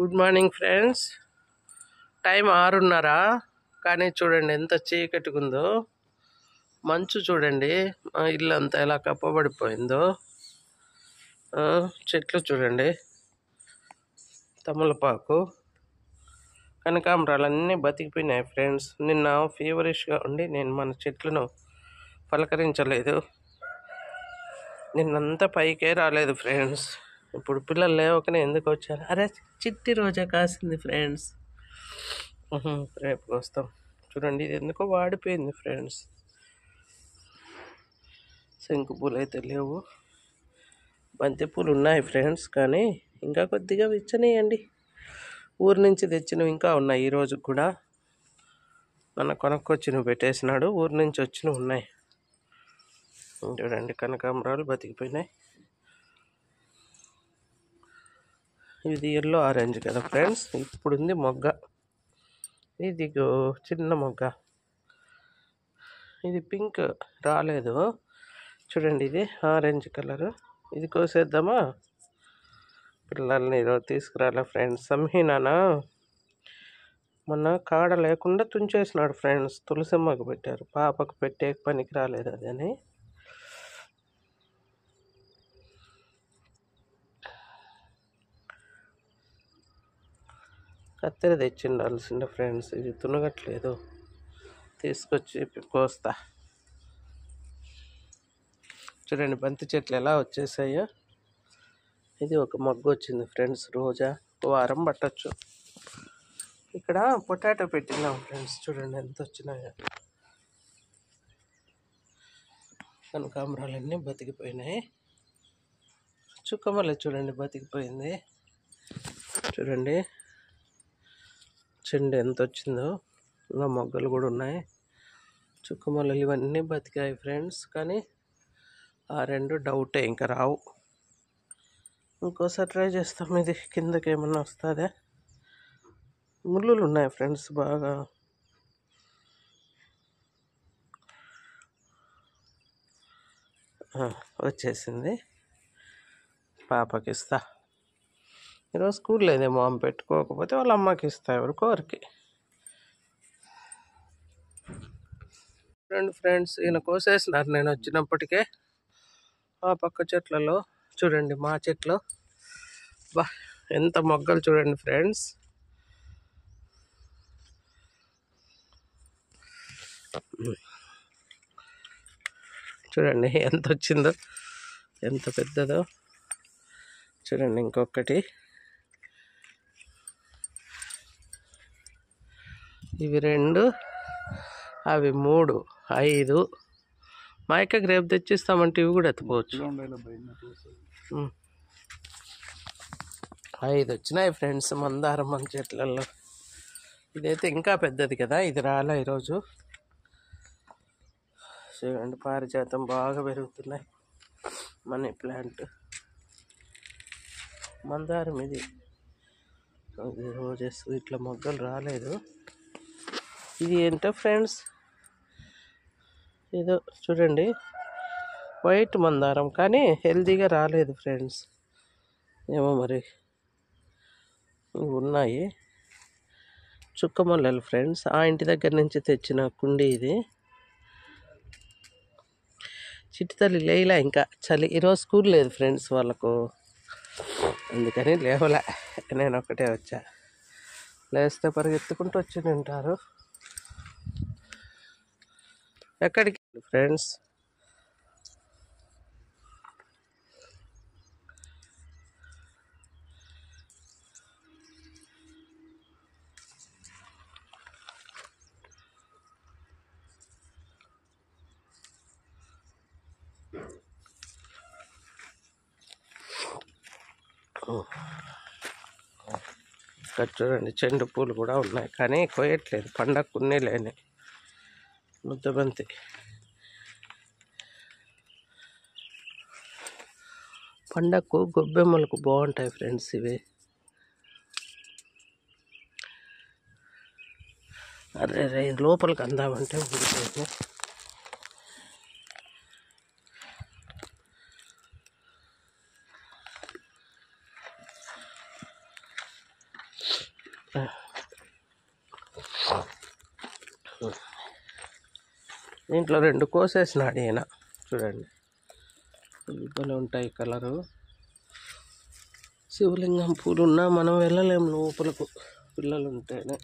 Good morning friends. Time 6:30 కానీ చూడండి ఎంత చీకటిగా ఉందో. మంచు చూడండి, ఇల్లు అంతా ఎలా కప్పబడిపోయిందో. చెట్లు చూడండి, తమలపాకు, కనకాంబరాలు అన్నీ బతికిపోయినాయి ఫ్రెండ్స్. నిన్న ఫీవరిష్గా ఉండి నేను మన చెట్లను పలకరించలేదు. నిన్నంతా పైకే రాలేదు ఫ్రెండ్స్. ఇప్పుడు పిల్లలు లేవకనే ఎందుకు వచ్చారు? అరే చిట్టి రోజా కాసింది ఫ్రెండ్స్, రేపు వస్తాం. చూడండి ఇది ఎందుకో వాడిపోయింది ఫ్రెండ్స్. శంకు పూలు అయితే లేవు, బంతి పూలు ఉన్నాయి ఫ్రెండ్స్, కానీ ఇంకా కొద్దిగా విచ్చనేయండి. ఊరు నుంచి తెచ్చినవి ఇంకా ఉన్నాయి. ఈరోజు కూడా మన కొనుక్కొచ్చినవి పెట్టేసినాడు, ఊరు నుంచి వచ్చినవి ఉన్నాయి. చూడండి కనకాంబరాలు బతికిపోయినాయి. ఇది ఎల్లో ఆరెంజ్ కదా ఫ్రెండ్స్. ఇప్పుడు ఉంది మొగ్గ, ఇది చిన్న మొగ్గ. ఇది పింక్ రాలేదు చూడండి, ఇది ఆరెంజ్ కలరు. ఇది కోసేద్దామా? పిల్లల్ని ఈరోజు తీసుకురాలే ఫ్రెండ్స్. సంహీనానా మొన్న కాడ లేకుండా తుంచేసినాడు ఫ్రెండ్స్. తులసమ్మకు పెట్టారు, పాపకు పెట్టే పనికి రాలేదు అదని. కత్తెర తెచ్చిండాల్సిందే ఫ్రెండ్స్, ఇది తునగట్లేదు, తీసుకొచ్చి కోస్తా. చూడండి బంతి చెట్లు ఎలా వచ్చేసాయో. ఇది ఒక మొగ్గు వచ్చింది ఫ్రెండ్స్, రోజా. వారం పట్టచ్చు. ఇక్కడ పొటాటో పెట్టినాం ఫ్రెండ్స్, చూడండి ఎంత వచ్చినాయో. కనకాంబరాలన్నీ బతికిపోయినాయి. చుక్కమల్లె చూడండి బతికిపోయింది. చూడండి చెండు ఎంత వచ్చిందో. ఇంకా మొగ్గలు కూడా ఉన్నాయి. చుక్కమల్లెలు ఇవన్నీ బతికాయి ఫ్రెండ్స్, కానీ ఆ రెండు డౌటే, ఇంకా రావు. ఇంకోసారి ట్రై చేస్తాం. ఇది కిందకి ఏమన్నా వస్తుందా? ముళ్ళులు ఉన్నాయి ఫ్రెండ్స్ బాగా. వచ్చేసింది, పాపకి ఇస్తా. ఈరోజు స్కూల్ లేదేమో, ఆమె పెట్టుకోకపోతే వాళ్ళ అమ్మకి ఇస్తా, ఎవరికోరికి. ఫ్రెండ్స్ ఈయన కోసేసినారు నేను వచ్చినప్పటికే. ఆ పక్క చెట్లలో చూడండి, మా చెట్లు బా ఎంత మొగ్గలు చూడండి ఫ్రెండ్స్. చూడండి ఎంత వచ్చిందో, ఎంత పెద్దదో. చూడండి ఇంకొకటి, ఇవి 2, అవి 3, 5. మా అక్కకి రేపు తెచ్చిస్తామంటే ఇవి కూడా ఎత్తుకోవచ్చు. 5 వచ్చినాయి ఫ్రెండ్స్ మందారం మన చెట్లలో. ఇదైతే ఇంకా పెద్దది కదా, ఇది రాలే ఈరోజు. చూడండి పారిజాతం బాగా పెరుగుతున్నాయి. మనీ ప్లాంట్, మందారం ఇది రోజెస్. ఇట్లా మొగ్గలు రాలేదు. ఇది ఏంటో ఫ్రెండ్స్, ఏదో చూడండి వైట్ మందారం, కానీ హెల్తీగా రాలేదు ఫ్రెండ్స్. ఏమో మరి. ఇవి ఉన్నాయి చుక్కమల్లెలు ఫ్రెండ్స్, ఆ ఇంటి దగ్గర నుంచి తెచ్చిన కుండీ ఇది. చిట్టితల్లి లేయలే ఇంకా, చలి. ఈరోజు స్కూల్ లేదు ఫ్రెండ్స్ వాళ్ళకు, అందుకని లేవలే. నేను ఒక్కటే వచ్చా. లేస్తే పరిగెత్తుకుంటూ వచ్చి తింటారు. ఎక్కడికి ఫ్రెండ్స్? ఇక్కడ చూడండి చెండు పూలు కూడా ఉన్నాయి, కానీ కోయట్లేదు. పండగ లేని ముద్దబంతి. పండగకు గొబ్బెమ్మలకు బాగుంటాయి ఫ్రెండ్స్ ఇవి. అరే లోపలికి అందామంటే ఊరిపోయింది. దీంట్లో 2 కోసేసినాడు ఈయన. చూడండి ఇబ్బంది ఉంటాయి కలరు. శివలింగం పూలు ఉన్నా మనం వెళ్ళలేము లోపలకు, పిల్లలు ఉంటేనే.